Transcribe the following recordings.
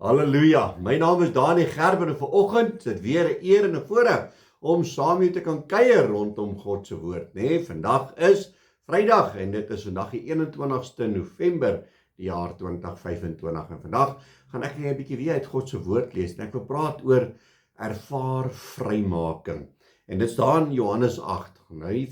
Halleluja, my naam is Dani Gerber en vanoggend is dit weer 'n eer en 'n voorreg om saam met jou te kan kuier rondom God se woord, Vandag is Vrydag en dit is vandag die 21ste November die jaar 2025 en vandag gaan ek net 'n bietjie weer uit God se woord lees en ek wil praat oor ervaar vrymaking. En dit staan in Johannes 8. Nou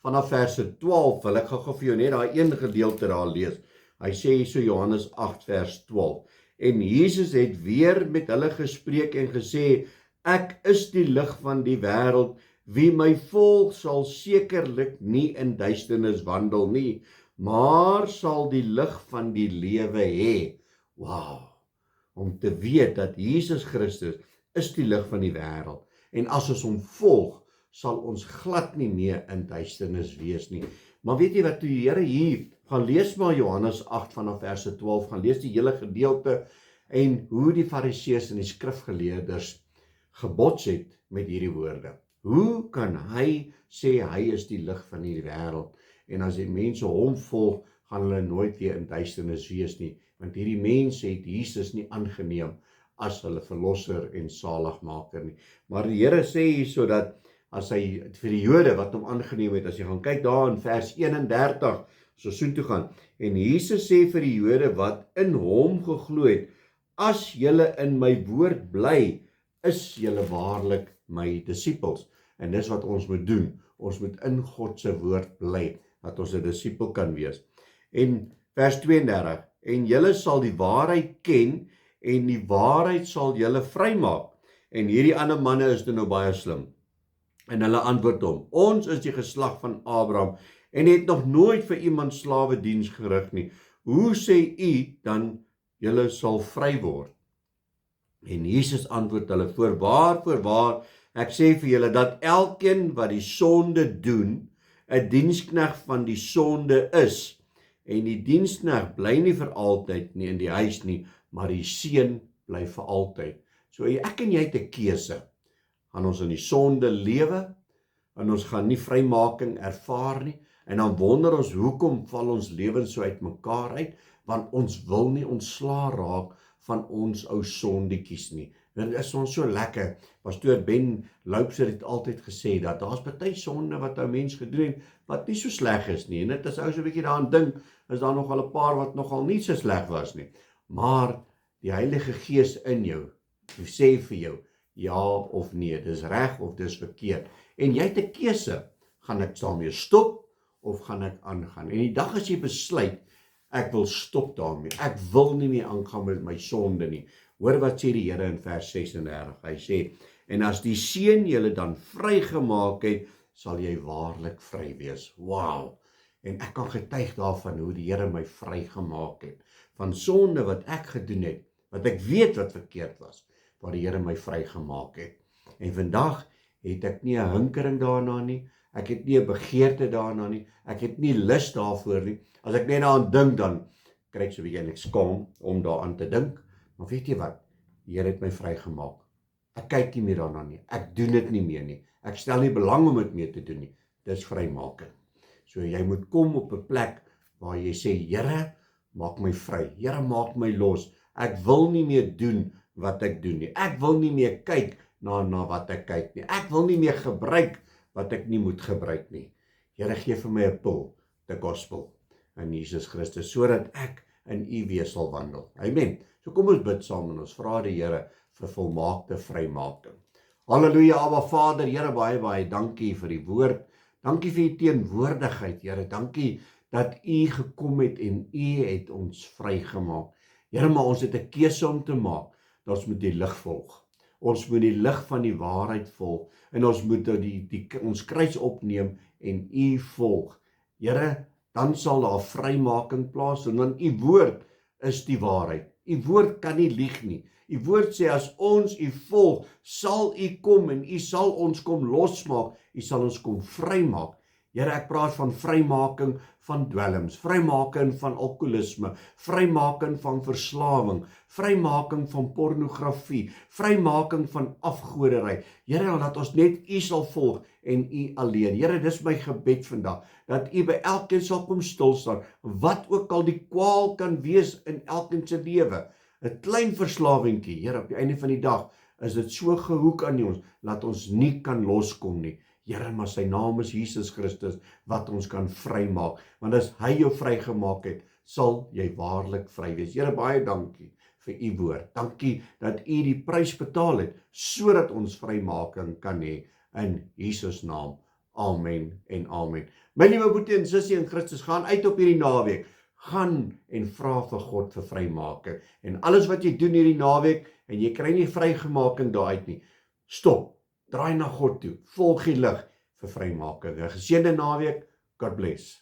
vanaf verse 12 wil ek gou vir jou net daai een gedeelte daar lees. Hy sê so Johannes 8 vers 12. En Jesus het weer met hulle gespreek en gesê, ek is die lig van die wêreld, wie my volg sal sekerlik nie in duisternis wandel nie, maar sal die lig van die lewe hê. Wow, om te weet dat Jesus Christus is die lig van die wêreld, en as ons hom volg, sal ons glad nie meer in duisternis wees nie. Maar weet jy wat, toe die Here hier, gaan lees maar Johannes 8 vanaf verse 12, gaan lees die hele gedeelte en hoe die Fariseërs en die skrifgeleerders gebots het met hierdie woorde. Hoe kan hy sê hy is die lig van die wêreld en as die mense hom volg, gaan hulle nooit weer in duisternis wees nie, want hierdie mense het Jesus nie aangeneem as hulle verlosser en saligmaker nie. Maar die Here sê hier so dat as hy vir die Jode wat hom aangeneem het, as jy gaan kyk daar in vers 31, so soontoe gaan, en Jesus sê vir die Jode wat in hom geglo het, as julle in my woord bly, is julle waarlik my disippels. En dis wat ons moet doen, ons moet in God se woord bly, dat ons 'n disipel kan wees. En vers 32, en julle sal die waarheid ken, en die waarheid sal julle vrymaak. En hierdie ander manne is nou baie slim. En hulle antwoord hom, ons is die geslag van Abraham, en het nog nooit vir iemand slawe diens gerig nie. Hoe sê u dan, julle sal vry word? En Jesus antwoord hulle, voorwaar, ek sê vir julle, dat elkeen wat die sonde doen, 'n dienskneg van die sonde is. En die dienskneg bly nie vir altyd nie in die huis nie, maar die seun bly vir altyd. So ek en jy het 'n keuse. Gaan ons in die sonde lewe, en ons gaan nie vrymaking ervaar nie, en dan wonder ons, hoekom val ons lewens so uitmekaar uit, want ons wil nie ontslaa raak van ons ou sondetjies nie. Dit is ons so lekker. Pastoor Ben Loubser het altyd gesê, dat daar's baie sonde wat 'n mens gedoen het, wat nie so sleg is nie, en dit is ou so 'n bietjie daaraan dink, is daar nogal 'n paar wat nogal nie so sleg was nie, maar die Heilige Gees in jou, die sê vir jou, ja of nee, dis reg of dis verkeerd, en jy het 'n keuse, gaan ek daarmee stop, of gaan ek aangaan, en die dag as jy besluit, ek wil stop daarmee, ek wil nie meer aangaan met my sonde nie, hoor wat sê die Here in vers 36, hy sê, en as die seun julle dan vrygemaak het, sal jy waarlik vry wees. Wow, en ek kan getuig daarvan hoe die Here my vrygemaak het, van sonde wat ek gedoen het, wat ek weet wat verkeerd was, waar die Here my vrygemaak het. En vandag het ek nie 'n hinkering daarna nie, ek het nie 'n begeerte daarna nie, ek het nie lus daarvoor nie. As ek net daaraan dink, dan kry ek so 'n bietjie en ek skaam om daaraan te dink. Maar weet jy wat? Die Here het my vrygemaak. Ek kyk nie meer daarna nie. Ek doen dit nie meer nie. Ek stel nie belang om dit meer te doen nie. Dis vrymaking. So jy moet kom op 'n plek waar jy sê, Here, maak my vry. Here, maak my los. Ek wil nie meer doen wat ek doen nie. Ek wil nie meer kyk na wat ek kyk nie. Ek wil nie meer gebruik wat ek nie moet gebruik nie. Here, gee vir my 'n pil, the gospel, in Jesus Christus, sodat ek in u wees sal wandel. Amen. So kom ons bid saam en ons vra die Here vir volmaakte vrymaking. Halleluja, Abba Vader, Here, baie dankie vir die woord. Dankie vir u teenwoordigheid, Here. Dankie dat u gekom het en u het ons vrygemaak. Here, maar ons het 'n keuse om te maak, dat ons moet die lig volg. Ons moet die lig van die waarheid volg, en ons moet ons kruis opneem en u volg. Here, dan sal daar vrymaking plaasvind, want u woord is die waarheid. U woord kan nie lieg nie. U woord sê, as ons u volg, sal u kom en u sal ons kom losmaak, u sal ons kom vrymaak. Here, ek praat van vrymaking van dwelms, vrymaking van alkoholisme, vrymaking van verslawing, vrymaking van pornografie, vrymaking van afgoderry. Here, laat ons net u sal volg en u alleen. Here, dis my gebed vandag, dat u by elkeen sal kom stil staan, wat ook al die kwaal kan wees in elkeen se lewe. 'n klein verslawingkie. Here, op die einde van die dag is dit so gehoek aan ons, dat ons nie kan loskom nie. Here, maar sy naam is Jesus Christus, wat ons kan vrymaak. Want as hy jou vrygemaak het, sal jy waarlik vry wees. Here, baie dankie vir u woord. Dankie dat u die prys betaal het, sodat ons vrymaking kan hê, in Jesus naam. Amen en amen. My liewe boetie en sussie in Christus, gaan uit op hierdie naweek. Gaan en vra vir God vir vrymaking. En alles wat jy doen hierdie naweek, en jy kry nie vrygemaking daaruit nie, stop, draai na God toe, volg die lig vir vrymaking. 'n Geseënde naweek, God bless.